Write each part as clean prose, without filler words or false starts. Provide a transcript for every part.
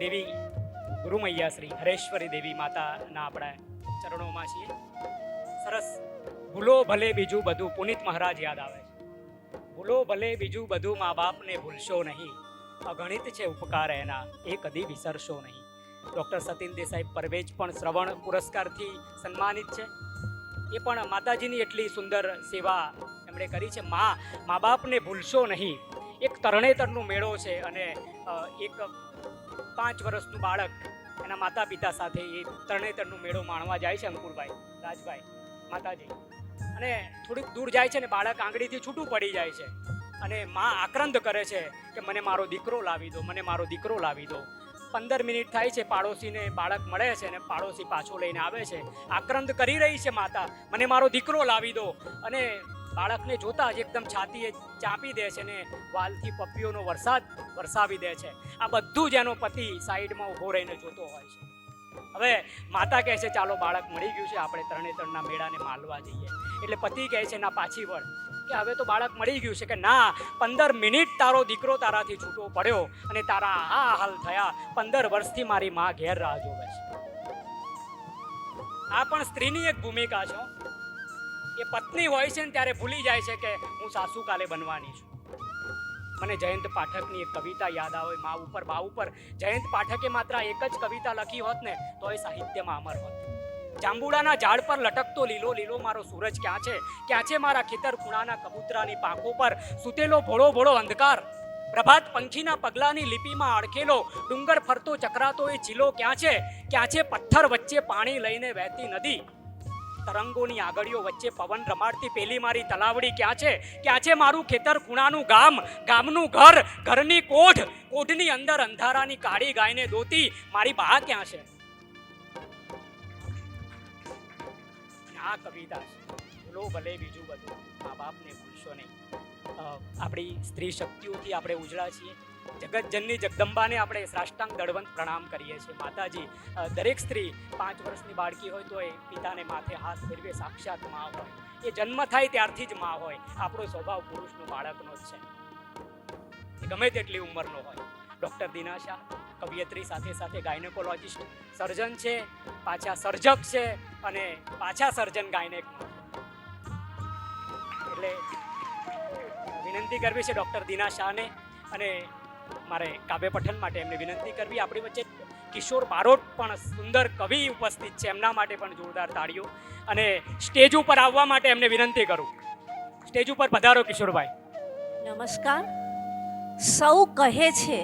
દેવી ગુરુમૈયા શ્રી હરેશ્વરી દેવી માતાના આપણા ચરણોમાં છીએ. સરસ. ભૂલો ભલે બીજું બધું, પુનિત મહારાજ યાદ આવે છે. ભૂલો ભલે બીજું બધું, મા બાપને ભૂલશો નહીં, અગણિત છે ઉપકાર એના, એ કદી વિસરશો નહીં. ડૉક્ટર સતીન દેસાઈ પરવેજ પણ શ્રવણ પુરસ્કારથી સન્માનિત છે. એ પણ માતાજીની એટલી સુંદર સેવા એમણે કરી છે. મા બાપને ભૂલશો નહીં. એક તરણેતરનો મેળો છે અને એક 5 વર્ષનું બાળક એના માતા પિતા સાથે એ તરણેતરનો મેળો માણવા જાય છે. અંકુરભાઈ, રાજભાઈ, માતાજી, અને થોડીક દૂર જાય છે ને બાળક આંગળીથી છૂટું પડી જાય છે અને મા આક્રંદ કરે છે કે મને મારો દીકરો લાવી દો, મને મારો દીકરો લાવી દો. 15 મિનિટ થાય છે, પાડોશીને બાળક મળે છે અને પાડોશી પાછો લઈને આવે છે. આક્રંદ કરી રહી છે માતા, મને મારો દીકરો લાવી દો, અને બાળકને જોતા જ એકદમ છાતીએ ચાંપી દે છે ને વાલથી પપ્પીઓનો વરસાદ વરસાવી દે છે. આ બધું જ એનો પતિ સાઈડમાં ઊભો રહીને જોતો હોય છે. હવે માતા કહે છે ચાલો બાળક મળી ગયું છે, આપણે તરણેતરના મેળાને માલવા જઈએ. એટલે પતિ કહે છે ના, પાછી વળ, કે હવે તો બાળક મળી ગયું છે. કે ના, 15 મિનિટ તારો દીકરો તારાથી છૂટો પડ્યો અને તારા આ હાલ થયા. 15 વર્ષથી મારી માં ઘેર રાહ જોવે છે. આ પણ સ્ત્રીની એક ભૂમિકા છે. એ પત્ની હોય છે ને ત્યારે ભૂલી જાય છે કે હું સાસુ કાલે બનવાની છું. મને જયંત પાઠકની એક કવિતા યાદ આવે, મા ઉપર બા ઉપર. જયંત પાઠકે માત્ર એક જ કવિતા લખી હોત ને તો એ સાહિત્યમાં અમર હોત. જાંબુડાના ઝાડ પર લટકતો લીલો લીલો મારો સૂરજ ક્યાં છે? ક્યાં છે મારા ખેતર ખૂણાના કબૂતરાની પાંખો પર સૂતેલો ભોળો ભોળો અંધકાર? પ્રભાત પંખીના પગલાની લિપિમાં અડકેલો ડુંગર ફરતો ચક્રાતો એ ચીલો ક્યાં છે? ક્યાં છે પથ્થર વચ્ચે પાણી લઈને વહેતી નદી? તરંગોની આગળીઓ વચ્ચે પવન રમાડતી પેલી મારી તલાવડી ક્યાં છે? ક્યાં છે મારું ખેતર ખૂણાનું ગામ, ગામનું ઘર, ઘરની કોઠ, કોઠની અંદર અંધારાની કાળી ગાયને દોતી મારી બા ક્યાં છે? આ કવિતા છે. ભૂલો ભલે બીજું બધું, મા બાપને ભૂલશો નહીં. આપણી સ્ત્રી શક્તિઓથી આપણે ઉજળા છીએ. જગતજનની જગદંબાને આપણે સાષ્ટાંગ દળવંત પ્રણામ કરીએ છીએ. માતાજી, દરેક સ્ત્રી 5 વર્ષની બાળકી હોય તો એ પિતાને માથે હાથ ફેરવે, સાક્ષાત મા હોય. એ જન્મ થાય ત્યારથી જ મા હોય. આપણો સ્વભાવ પુરુષનો બાળકનો જ છે, એ ગમે તેટલી ઉંમરનો હોય. ડૉક્ટર દીના શાહ કવિયત્રી સાથે સાથે ગાયનેકોલોજિસ્ટ, સર્જન છે, પાછા સર્જક છે અને પાછા સર્જન ગાયનેક. એટલે વિનંતી કરવી છે ડૉક્ટર દીના શાહને, અને મારે કાવ્ય પઠન માટે એમને વિનંતી કરવી. આપણી વચ્ચે કિશોર બારોટ પણ સુંદર કવિ ઉપસ્થિત છે, એમના માટે પણ જોરદાર તાળીઓ. અને સ્ટેજ ઉપર આવવા માટે એમને વિનંતી કરું. સ્ટેજ ઉપર પધારો કિશોરભાઈ. નમસ્કાર. સૌ કહે છે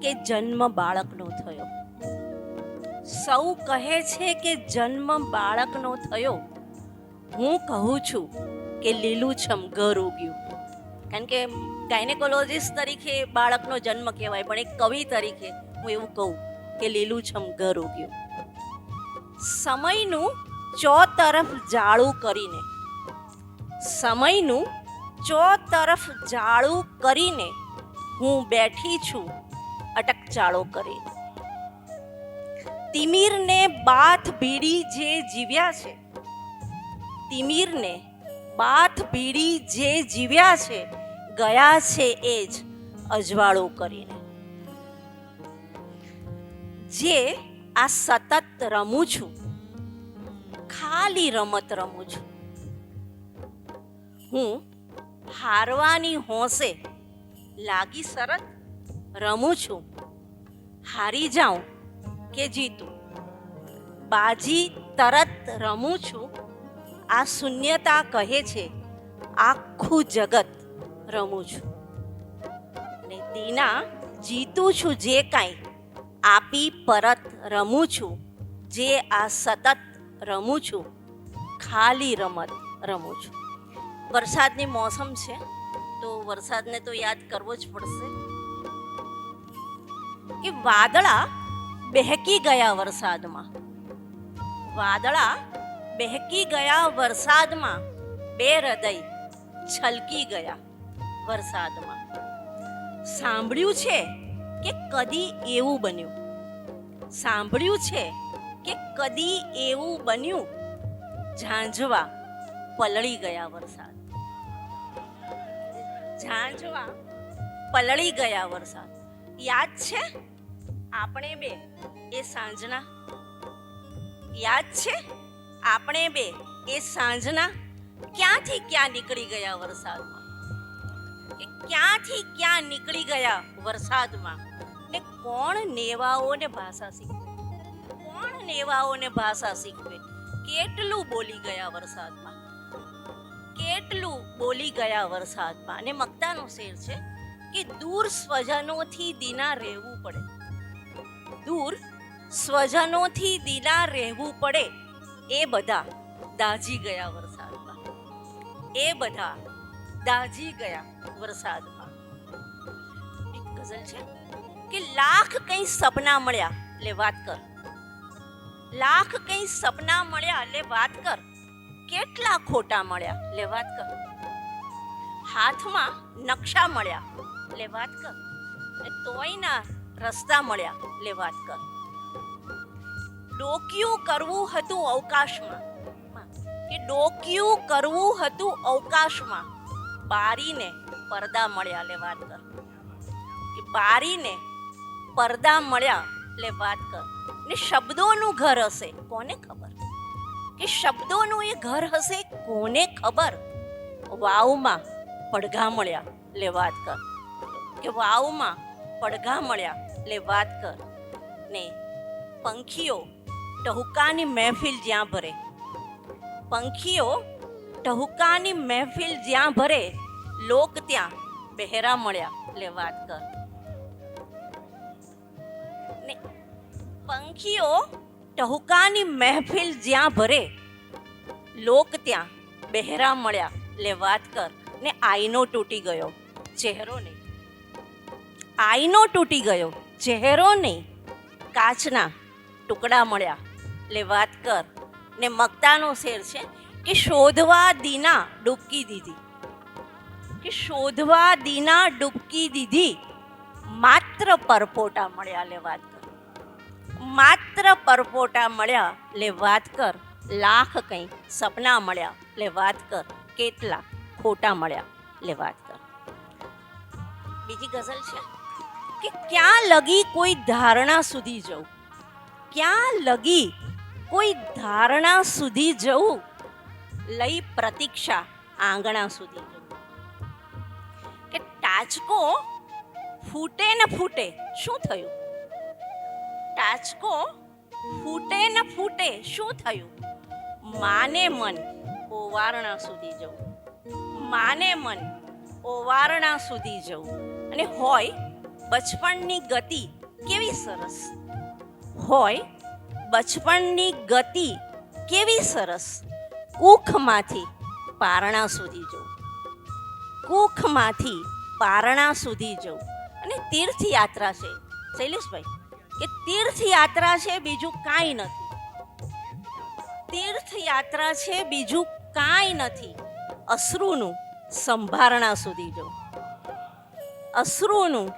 કે જન્મ બાળકનો થયો, સૌ કહે છે કે જન્મ બાળકનો થયો. હું કહું છું કે લીલુંછમ ઘર ઉગ્યું. કારણ કે ગાયનેકોલોજિસ્ટ તરીકે બાળકનો જન્મ કહેવાય, પણ એક કવિ તરીકે હું એવું કહું કે લીલુંછમ ઘર ઉગ્યું. સમયનું ચોતરફ જાળું કરીને, સમયનું ચોતરફ જાળું કરીને હું બેઠી છું અટકચાળો કરીને. તિમિરને બાથ ભીડી જે જીવ્યા છે, તિમિરને બાથ ભીડી જે જીવ્યા છે, ગયા છે એ જ અજવાળું કરીને. જે આ સતત રમું છું, ખાલી રમત રમું છું. હું હારવાની હોંશે લાગી શરત રમું છું. હારી જાઉં કે જીતું બાજી તરત રમું છું. આ શૂન્યતા કહે છે આખું જગત રમું છું. ને દીના જીતું છું જે કાંઈ આપી પરત રમું છું. જે આ સતત રમું છું, ખાલી રમત રમું છું. વરસાદની મોસમ છે તો વરસાદને તો યાદ કરવો જ પડશે. કે વાદળા બહેકી ગયા વરસાદમાં, વાદળા બહેકી ગયા વરસાદમાં, બે હૃદય છલકી ગયા વરસાદમાં. સાંભળ્યું છે કે કદી એવું બન્યું, સાંભળ્યું છે કે કદી એવું બન્યું. ઝાંઝવા પલળી ગયા વરસાદ, ઝાંઝવા પલળી ગયા વરસાદ. યાદ છે આપણે બે એ સાંજના યાદ છે? આપણે બે એ સાંજના ક્યાંથી ક્યાં નીકળી ગયા વરસાદમાં, કે ક્યાંથી ક્યાં નીકળી ગયા વરસાદમાં. ને કોણ નેવાઓને ભાષા શીખવે, કોણ નેવાઓને ભાષા શીખવે. કેટલું બોલી ગયા વરસાદમાં, કેટલું બોલી ગયા વરસાદમાં. અને મક્તાનો શેર છે કે દૂર સ્વજનોથી દીના રહેવું પડે, દૂર સ્વજનોથી દીના રહેવું પડે, એ બધા દાઝી ગયા વરસાદમાં, એ બધા દાઝી ગયા વરસાદમાં. એક ગઝલ છે કે લાખ કઈ સપના મળ્યા લે વાત કર, લાખ કઈ સપના મળ્યા લે વાત કર, કેટલા ખોટા મળ્યા લે વાત કર. હાથમાં નકશા મળ્યા લે વાત કર, તોયના રસ્તા મળ્યા લે વાત કર. ડોકિયું કરવું હતું અવકાશમાં, કે ડોકિયું કરવું હતું અવકાશમાં, બારીને પડદા મળ્યા લે વાત કર, કે બારીને પડદા મળ્યા લે વાત કર. ને શબ્દોનું ઘર હશે કોને ખબર, કે શબ્દોનું એ ઘર હશે કોને ખબર. વાવમાં પડઘા મળ્યા લે વાત કર, કે વાવમાં પડઘા મળ્યા લે વાત કર. ને પંખીઓ ટહુકાની મહેફિલ જ્યાં ભરે, પંખીઓ ટહુકાની મહેફિલ જ્યાં ભરે, લોક ત્યાં બહેરા મળ્યા લે વાત કર. ને પંખીઓ ટહુકાની મહેફિલ જ્યાં ભરે, લોક ત્યાં બહેરા મળ્યા લે વાત કર. ને આઈનો તૂટી ગયો ચહેરો નહીં, આઈનો તૂટી ગયો ચહેરો નહીં, કાચના ટુકડા મળ્યા લે વાત કર. ને મક્તાનો શેર છે કે શોધવા દીના ડૂબકી દીધી, કે શોધવા દીના ડૂબકી દીધી, માત્ર પરપોટા મળ્યા લે વાત કર, માત્ર પરપોટા મળ્યા લે વાત કર. લાખ કંઈ સપના મળ્યા લે વાત કર, કેટલા ખોટા મળ્યા લે વાત કર. બીજી ગઝલ છે કે ક્યાં લગી કોઈ ધારણા સુધી જવું, ક્યાં લગી કોઈ ધારણા સુધી જવું, લઈ પ્રતીક્ષા આંગણા સુધી જવું. કે ટાચકો ફૂટે ને ફૂટે શું થયું, ટાચકો ફૂટે ને ફૂટે શું થયું, માને મન ઓવારણા સુધી જવું, માને મન ઓવારણા સુધી જવું. અને હોય બચપણની ગતિ કેવી સરસ, હોય બચપણની ગતિ કેવી સરસ, કુખમાંથી પારણા સુધી જવું, કુખમાંથી પારણા સુધી જવું. અને તીર્થયાત્રા છે શૈલેષભાઈ, કે તીર્થયાત્રા છે બીજું કાંઈ નથી, તીર્થયાત્રા છે બીજું કાંઈ નથી. અશ્રુનું સંભારણા સુધી જવું, અશ્રુનું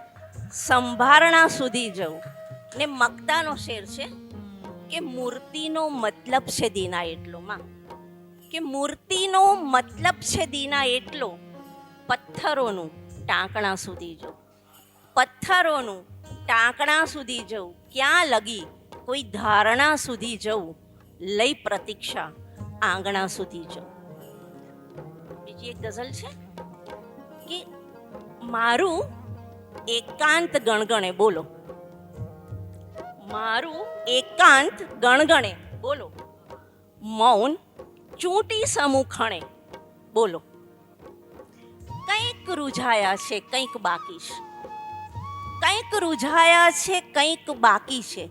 સંભારણા સુધી જવું. ને મક્તાનો શેર છે કે મૂર્તિનો મતલબ છે દીના એટલો, માં કે મૂર્તિનો મતલબ છે દીના એટલો, પથ્થરોનું ટાંકણા સુધી જવું, પથ્થરોનું ટાંકણા સુધી જવું. ક્યાં લગી કોઈ ધારણા સુધી જવું, લઈ પ્રતીક્ષા આંગણા સુધી જવું. બીજી એક ગઝલ છે કે મારું એકાંત ગણગણે, બોલો મારું એકાંત ગણગણે, બોલો મૌન ચૂંટી સમુખણે, બોલો કંઈક રૂઝાયા છે કંઈક બાકી છે, કંઈક રૂઝાયા છે કંઈક બાકી છે,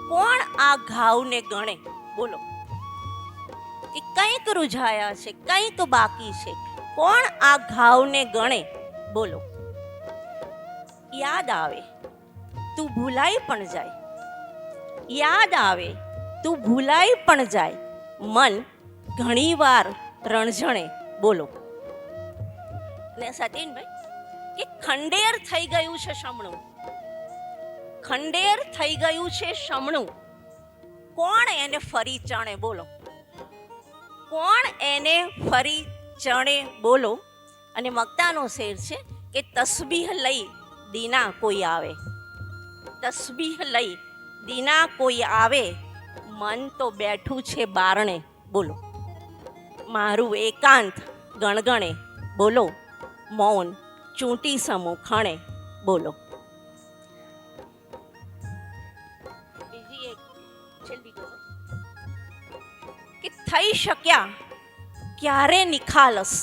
કોણ આ ઘાવને ગણે, બોલો કે કંઈક રૂઝાયા છે કંઈક બાકી છે, કોણ આ ઘાવને ગણે, બોલો. યાદ આવે તું ભૂલાઈ પણ જાય, યાદ આવે તું ભૂલાઈ પણ જાય, મન ઘણીવાર રણઝણે, બોલો. ને સતીનભાઈ કે ખંડેર થઈ ગયું છે શમણું, ખંડેર થઈ ગયું છે શમણું, કોણ એને ફરી ચણે, બોલો કોણ એને ફરી ચણે, બોલો. અને મક્તાનો શેર છે કે તસબીહ લઈ દીના કોઈ આવે, તસબીહ લઈ દીના કોઈ આવે, મન તો બેઠું છે બારણે. બોલો. મારું એકાંત ગણગણે. બોલો. મૌન ચૂંટી સમૂહ ખણે. બોલો. બીજી એક છેલ્લી ગઝલ કે થઈ શક્યા ક્યારે નિખાલસ,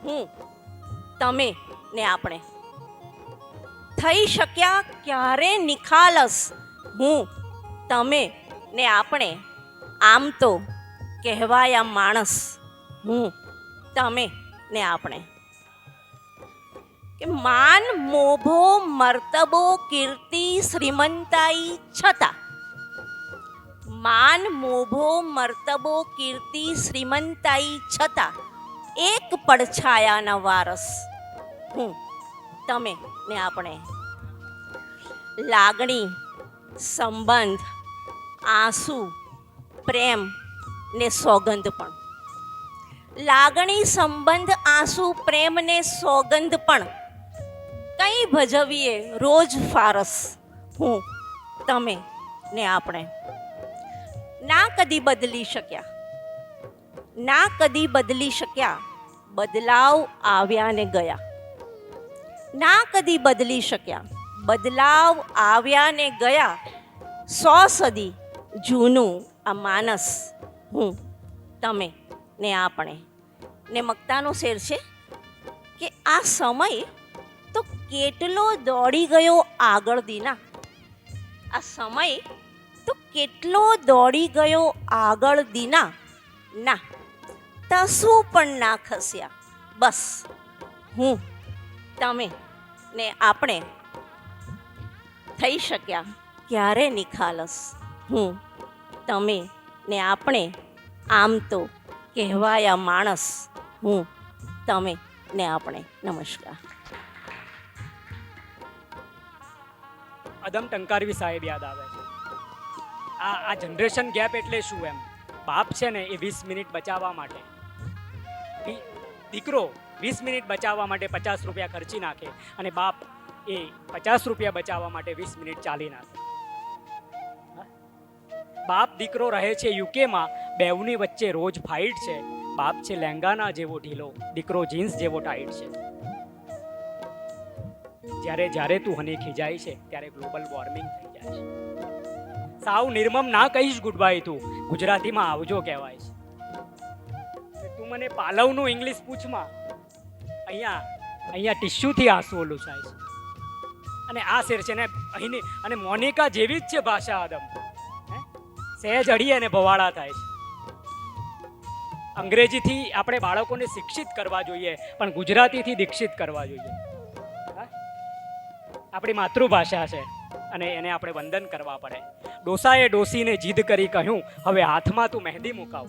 હું તમે ને આપણે. થઈ શક્યા ક્યારે નિખાલસ, હું તમે ને આપણે. આમ તો કહેવાયા માણસ, હું તમે ને આપણે. કે માન મોભો મર્તબો કીર્તિ શ્રીમંતાઈ છતાં, માન મોભો મર્તબો કીર્તિ શ્રીમંતાઈ છતાં એક પડછાયાના વારસ, હું તમે ને આપણે. લાગણી સંબંધ આંસુ પ્રેમ ને સોગંદ પણ. લાગણી સંબંધ આંસુ પ્રેમ ને સોગંદ પણ કઈ ભજવીએ રોજ ફારસ, હું તમે ને આપણે. ના કદી બદલી શક્યા, ના કદી બદલી શક્યા, બદલાવ આવ્યા ને ગયા. ના કદી બદલી શક્યા, બદલાવ આવ્યા ને ગયા. 100 સદી જૂનું આ માનસ, હું તમે ને આપણે. ને મક્તાનો શેર છે કે આ સમય તો કેટલો દોડી ગયો આગળ દીના. આ સમય તો કેટલો દોડી ગયો આગળ દીના. ના તસું પણ ના ખસ્યા, બસ હું તમે ને આપણે. થઈ શક્યા ક્યારે નિખાલસ, હું તમે ને આપણે. આમ તો કહેવાયા માણસ, હું તમે ને આપણે. નમસ્કાર. અદમ ટંકારવી સાહેબ યાદ આવે છે. આ જનરેશન ગેપ એટલે શું એમ? બાપ છે ને એ 20 મિનિટ બચાવવા માટે, દીકરો 20 મિનિટ બચાવવા માટે 50 રૂપિયા ખર્ચી નાખે, અને બાપ એ 50 રૂપિયા બચાવવા માટે 20 મિનિટ ચાલી નાખે. બાપ દીકરો રહે છે યુકેમાં, બેવની વચ્ચે રોજ ફાઇટ છે. બાપ છે લેંગાના જેવો ઢીલો, દીકરો જીન્સ જેવો ટાઈટ છે. જ્યારે જ્યારે તું હની ખીજાય છે ત્યારે ગ્લોબલ વોર્મિંગ થઈ જાય છે. સાવ નિર્મમ ના કહીશ ગુડ બાય, તું ગુજરાતીમાં આવજો કહેવાય છે. તું મને પાલવનું ઇંગ્લિશ પૂછમાં, અહીંયા ટિશ્યુથી આંસુ ઓલું થાય છે. અને આ શેર છે ને અહીંની, અને મોનિકા જેવી જ છે ભાષા આદમ, સહેજ અડીએ અને ભવાડા થાય છે. અંગ્રેજીથી આપણે બાળકોને શિક્ષિત કરવા જોઈએ, પણ ગુજરાતીથી દીક્ષિત કરવા જોઈએ. આપણી માતૃભાષા છે અને એને આપણે વંદન કરવા પડે. ડોસાએ ડોસીને જીદ કરી કહ્યું, હવે હાથમાં તું મહેંદી મુકાવ.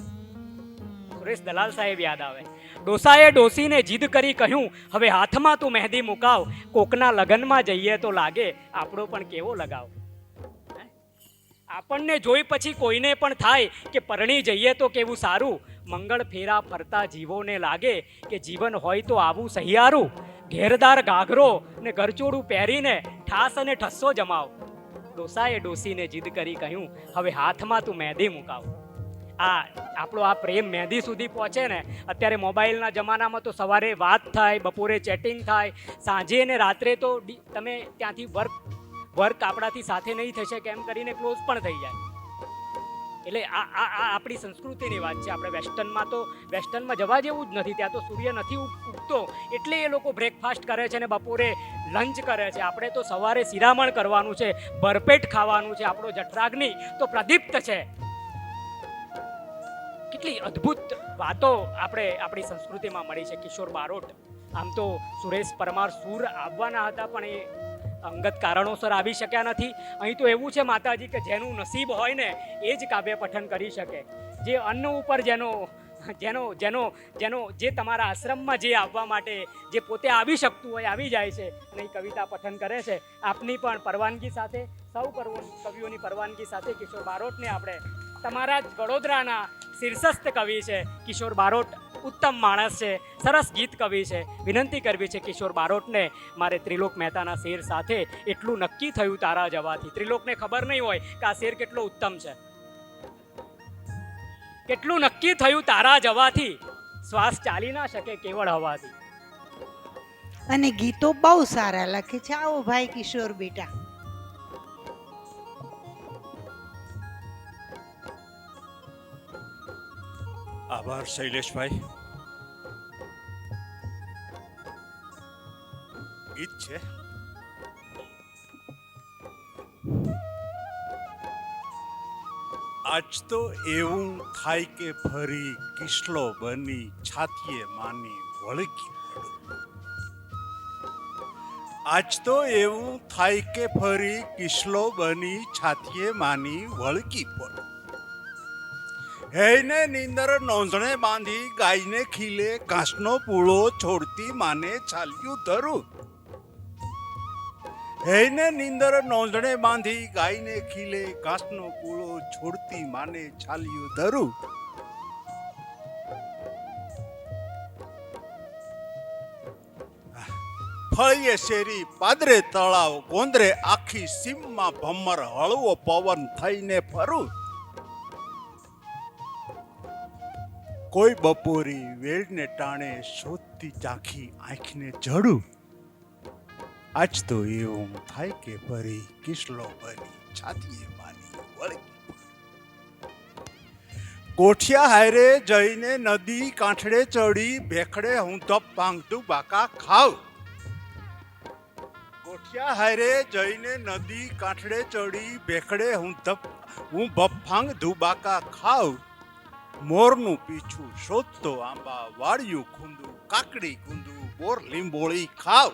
સુરેશ દલાલ સાહેબ યાદ આવે. ડોસાએ ડોસીને જીદ કરી કહ્યું, હવે હાથમાં તું મહેંદી મુકાવ. કોકના લગ્નમાં જઈએ તો લાગે આપણો પણ કેવો લગાવ. આપણને જોઈ પછી કોઈને પણ થાય કે પરણી જઈએ તો કેવું સારું. મંગળ ફેરા ફરતા જીવોને લાગે કે જીવન હોય તો આવું સહિયારું. ઘેરદાર ગાઘરો ને ગરચોડું પહેરીને ઠાસ અને ઠસ્સો જમાવ. ડોસાએ ડોસીને જીદ કરી કહ્યું, હવે હાથમાં તું મહેંદી મુકાવ. આપણો આ પ્રેમ મહેંદી સુધી પહોંચે ને. અત્યારે મોબાઈલના જમાનામાં તો સવારે વાત થાય, બપોરે ચેટિંગ થાય, સાંજે ને રાત્રે તો તમે ત્યાંથી વર્ક આપણાથી સાથે નહીં થશે કેમ કરીને ક્લોઝ પણ થઈ જાય. એટલે આ આપણી સંસ્કૃતિની વાત છે. આપણે વેસ્ટર્નમાં જવા જેવું જ નથી. ત્યાં તો સૂર્ય નથી ઉગતો એટલે એ લોકો બ્રેકફાસ્ટ કરે છે ને બપોરે લંચ કરે છે. આપણે તો સવારે શિરામણ કરવાનું છે, ભરપેટ ખાવાનું છે. આપણો જઠરાગ્નિ તો પ્રદીપ્ત છે. કેટલી અદ્ભુત વાતો આપણે આપણી સંસ્કૃતિમાં મળી છે. કિશોર બારોટ, આમ તો સુરેશ પરમાર સૂર આવવાના હતા પણ એ અંગત કારણોસર આવી શક્યા નથી. અહીં તો એવું છે માતાજી કે જેનું નસીબ હોય ને એ જ કાવ્ય પઠન કરી શકે. જે અન્ન ઉપર જે તમારા આશ્રમમાં જે આવવા માટે જે પોતે આવી શકતું હોય આવી જાય છે અને એ કવિતા પઠન કરે છે. આપની પણ પરવાનગી સાથે, સૌ કવિઓની પરવાનગી સાથે કિશોર બારોટને આપણે, તમારા જ વડોદરાના શીર્ષસ્થ કવિ છે કિશોર બારોટ, ઉત્તમ માણસ છે, સરસ ગીત કવિ છે. વિનંતી કરવી છે કિશોર બારોટને, મારે ત્રિલોક મહેતાના શેર સાથે એટલું નક્કી થયું તારા જવાથી. ત્રિલોકને ખબર નહીં હોય કે આ શેર કેટલો ઉત્તમ છે. કેટલું નક્કી થયું તારા જવાથી, શ્વાસ ચાલી ના શકે કેવળ હવાથી. અને ગીતો બહુ સારા લખે છે. આવો ભાઈ કિશોર બેટા. આભાર શૈલેષભાઈ. ગીત છે આજ તો એવું થાય કે ફરી કિસલો બની છાતીએ માની વળગી પડું. આજ તો એવું થાય કે ફરી કિસલો બની છાતીએ માની વળગી પડું. હેને નીંદર નોંધણે બાંધી ગાયને ખીલે ઘાસનો પૂળો છોડતી માને ચાલ્યું ધરું. હેને નીંદર નોંધણે બાંધી ગાયને ખીલે ઘાસનો પૂળો છોડતી માને ચાલ્યું ધરું. ફળીએ શેરી પાદરે તળાવ ગોંદરે આખી સીમમાં ભમર હળવો પવન થઈને ફરું. કોઈ બપોરી વેળને ટાણે શોધતી ચાખી આંખને જડું. આજ તો એવું થાય કે ફરી કિસલો બની છાતીએ માની વળગી. કોઠિયા હારે જઈને નદી કાંઠડે ચડી ભેખડે હું ધપ ભાંગતું બાકા ખાવ. કોઠિયા હારે જઈને નદી કાંઠડે ચડી ભેખડે હું ભફાંગ ધુબાકા ખાવ. મોરનું પીછું શોધતો આંબા વાળિયું ખૂંદું કાકડી કુંદું બોર લીંબોળી ખાવ.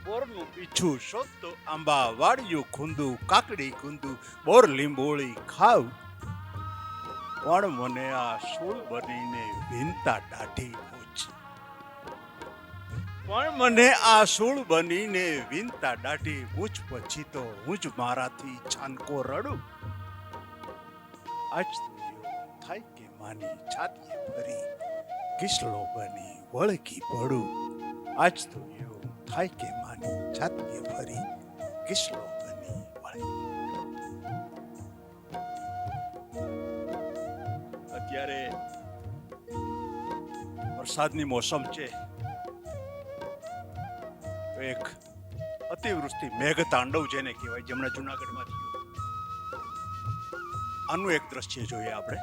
બોરનું પીછું શોધતો આંબા વાળિયું ખૂંદું કાકડી કુંદું બોર લીંબોળી ખાવ. પણ મને આ શૂળ બનીને વિનતા દાઢી પૂછ. પણ મને આ શૂળ બનીને વિનતા દાઢી પૂછ પછી તો હું જ મારાથી છાનકો રડું. આજ તો એવું થાય કે માની છાતીએ ફરી કિસલો બની વળગી પડું. આજ તો એવું થાય કે માની છાતીએ ફરી કિસલો બની વળગી. અત્યારે વરસાદની મોસમ છે તો એક અતિવૃષ્ટિ મેઘ તાંડવ જેને કહેવાય જેમણે જુનાગઢમાં થયું આનું એક દ્રશ્ય જોઈએ આપણે.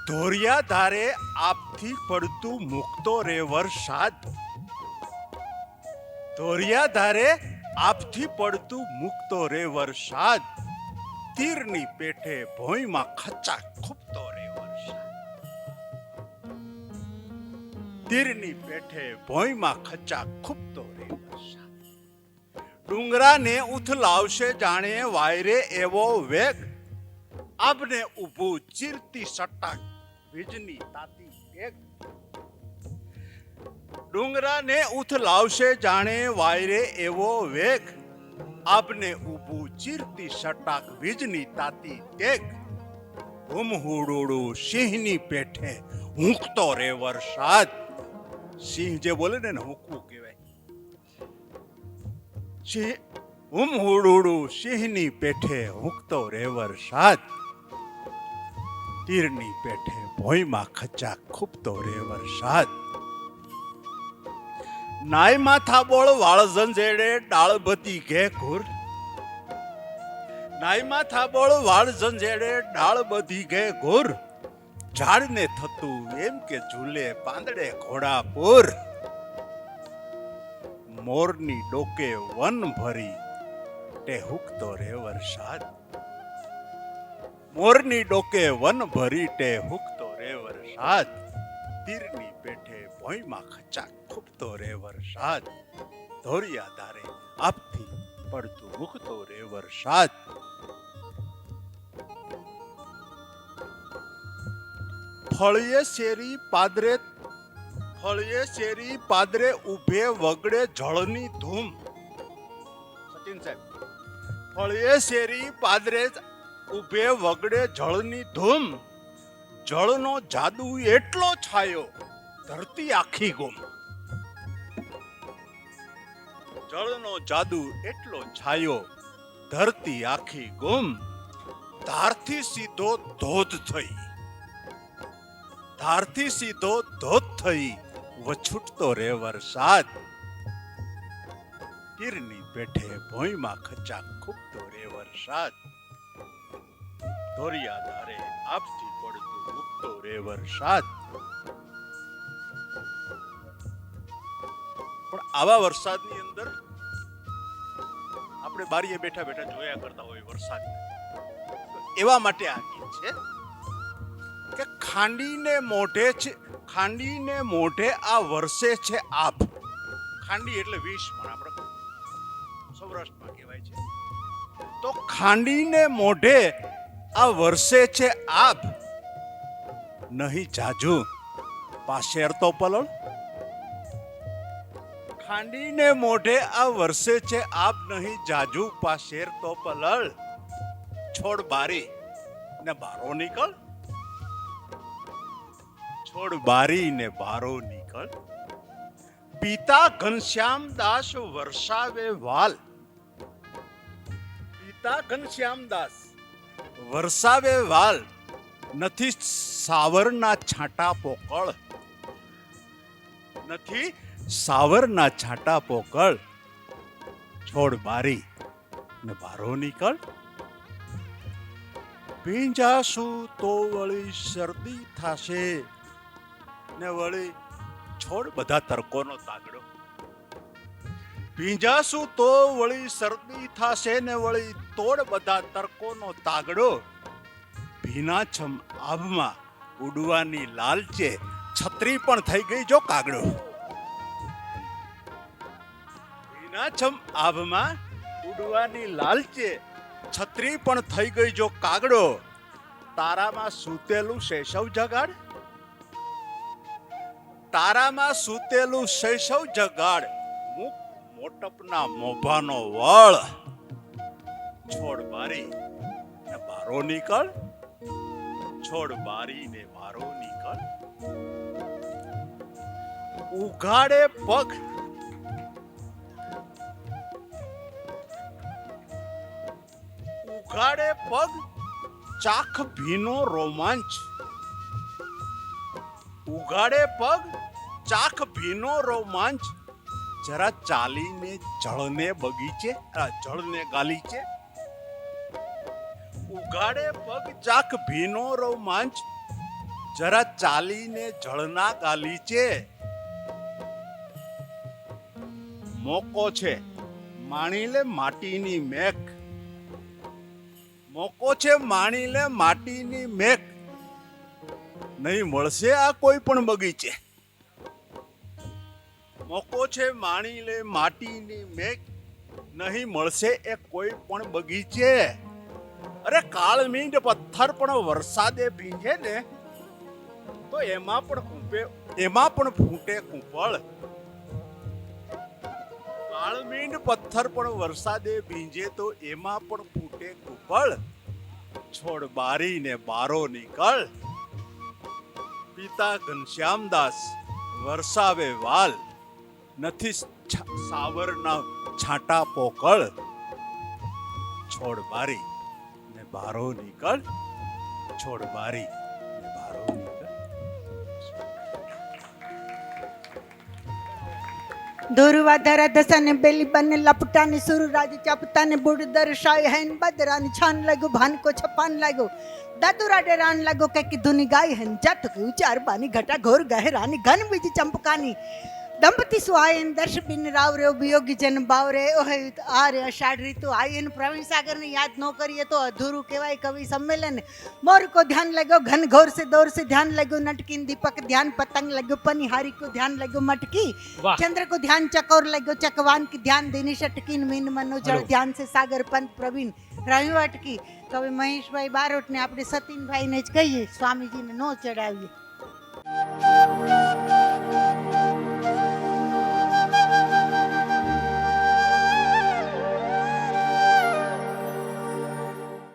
ધોરિયા ધારે આપથી પડતું મૂકતો રે વરસાદ. ધોરિયા ધારે આપથી પડતું મૂકતો રે વરસાદ. તીરની પેઠે ભોંયમાં ખચ્ચા ખૂબતો રે વરસાદ. તીરની પેઠે ભોંયમાં ખચ્ચા ખૂબતો રે વરસાદ. ડુંગરાને ઉથલાવશે જાણે વાયરે એવો વેગ. આપને ઊભું ચીરતી સટ્ટા વીજની તાતી વેગ. ડુંગરાને ઉથલાવશે જાણે વાયરે એવો વેગ. આપને ઊભું ચીરતી સટાક વીજની તાતી તેગ. હુમહુડુડું સિંહની પેઠે હુંકતો રે વરસાદ. સિંહ જે બોલે ને હુંકવું કહેવાય. સિંહ હુમહુડુડું સિંહની પેઠે હુંકતો રે વરસાદ. તીરની પેઠે ભોંયમાં ખચ્ચા ખૂબતો રે વરસાદ. નાય માથા બોળ વાળ ઝંઝેડે ડાળ બધી ઘે ઘૂર. નાય માથા બોળ વાળ ઝંઝેડે ડાળ બધી ઘે ઘૂર. ઝાડને થતું એમ કે ઝૂલે પાંદડે ઘોડાપુર. મોરની ડોકે વન ભરી તે હુકતો રે વરસાદ. મોરની ડોકે વન ભરી તે હુકતો રે વરસાદ. તીરની પેઠે ભોંયમાં ખચ્ચા ખૂબતો રે વરસાદ. ધોરિયા ધારે આપથી પડતું મૂકતો રે વરસાદ. ફળીએ શેરી પાદરે ઉભે વગડે જળની ધૂમ. સચિન સાહેબ, ફળીએ શેરી પાદરે ઉભે વગડે જળની ધૂમ. જળનો જાદુ એટલો છાયો ધરતી આખી ગુમ. જળનો જાદુ એટલો છાયો ધરતી આખી ગુમ. ધારથી સીધો ધોધ થઈ, ધારથી સીધો ધોધ થઈ વછૂટતો રે વરસાદ. તીરની પેઠે ભોંયમાં ખચા ખૂબતો રે વરસાદ. ધોરિયા ધારે આપથી પડતું ઉગતો રે વરસાદ. પણ આવા વરસાદની અંદર આપણે બારીએ બેઠા બેઠા જોયા કરતા હોય વરસાદ. એવા માટે આ ગીત છે કે ખાંડીને મોઢે છે, ખાંડીને મોઢે આ વરસે છે આભ. ખાંડી એટલે વિષ પણ આપણે સૌરાષ્ટ્રમાં કહેવાય છે. તો ખાંડીને મોઢે આ વરસે છે આભ. નહીં જાજુ પાશેર તો પલળ. ખાંડીને મોઢે આ વરસે છે આભ. નહીં જાજુ પાશેર તો પલળ. છોડ બારી ને બારો નીકળ, છોડ બારી ને બારો નીકળ. પિતા ઘનશ્યામ દાસ વરસાવે વાલ. પિતા ઘનશ્યામ દાસ વરસાવે વાલ. નથી સાવરના છાંટા પોકળ, નથી સાવરના છાંટા પોકળ. છોડ બારી ને બારો નીકળ. ભીંજાશું તો વળી શરદી થાશે ને વળી છોડ બધા તરકોનો તાગડો. ભીંજાશું તો વળી શરદી થાશે ને વળી તોડ બધા તરકોનો તાગડો. ભીનાછમ આભમાં ઉડવાની લાલચે છત્રી પણ થઈ ગઈ જો કાગડો. ભીનાછમ આભમાં ઉડવાની લાલચે છત્રી પણ થઈ ગઈ જો કાગડો. તારામાં સૂતેલું શૈશવ જગાડ, તારામાં સૂતેલું શૈશવ જગાડ. મુખ મોટપના મોભાનો વળ. છોડ બારી ને બારો નીકળ, છોડ બારી ને બારો નીકળ. ઉઘાડે પગ, ઉઘાડે પગ ચાખ ભીનો રોમાંચ. ઉઘાડે પગ ચાખ ભીનો રોમાંચ. જરા ચાલીને જળને બગીચે, જળને ગાલીચે. ઉઘાડે પગ ચાખ ભીનો રોમાંચ. જરા ચાલીને જળના ગાલીચે. મોકો છે માણી લે માટીની મેઘ. મોકો છે માણી લે માટીની મેઘ. નહીં મળશે આ કોઈ પણ બગીચે. મોકો છે માણી લે માટીની મેઘ. નહીં મળશે એ કોઈ પણ બગીચે. અરે કાળમીંડ પથ્થર પણ વરસાદે ભીંજે ને તો એમાં પણ ફૂટે કુંપળ. કાળમીંડ પથ્થર પણ વરસાદે ભીંજે તો એમાં પણ ફૂટે કુંપળ. છોડ બારી ને બારો નીકળ. પિતા ઘનશ્યામદાસ વરસાવે વાલ. નથી સાવરના છાંટા પોકળ. છોડ બારી ને બારો નીકળ, છોડ બારી ને બારો નીકળ. દોરવા ધરા દસાને બેલી બને લપટાને સુરુ રાજ ચપતાને બુડ દર્શાય હેન બદરાને છાન લાગો ભાન કો છપાન લાગો દાદુરા ડેરાન લાગો કે કીધુની ગાય હેન જટ કે ઉચાર બાની ઘટા ઘોર ગહેરાની ઘન બીજ ચંપકાની દંપતિ સુહાયન દર્શ બિન રાવ રે વિયોગી જન બાવ રે ઓહે આ રે અષાઢ ઋતુ આયન પ્રવીણ सागर ने याद न करिए तो अधूरू केवाय कवि सम्मेलन. मोर को ध्यान लगो घन घोर से दौर से ध्यान लगो नटकीन दीपक ध्यान पतंग लगो पनिहारी को ध्यान लगो मटकी. वाह. चंद्र को ध्यान चकोर लगो चकवान की ध्यान देनी शटकीन मीन मनो जल हेलो. ध्यान से सागर पंत प्रवीण રહ્યું અટકી. તો હવે મહેશભાઈ બારોટને આપણે સતીનભાઈને જ કહીએ, સ્વામીજીને નો ચડાવીએ.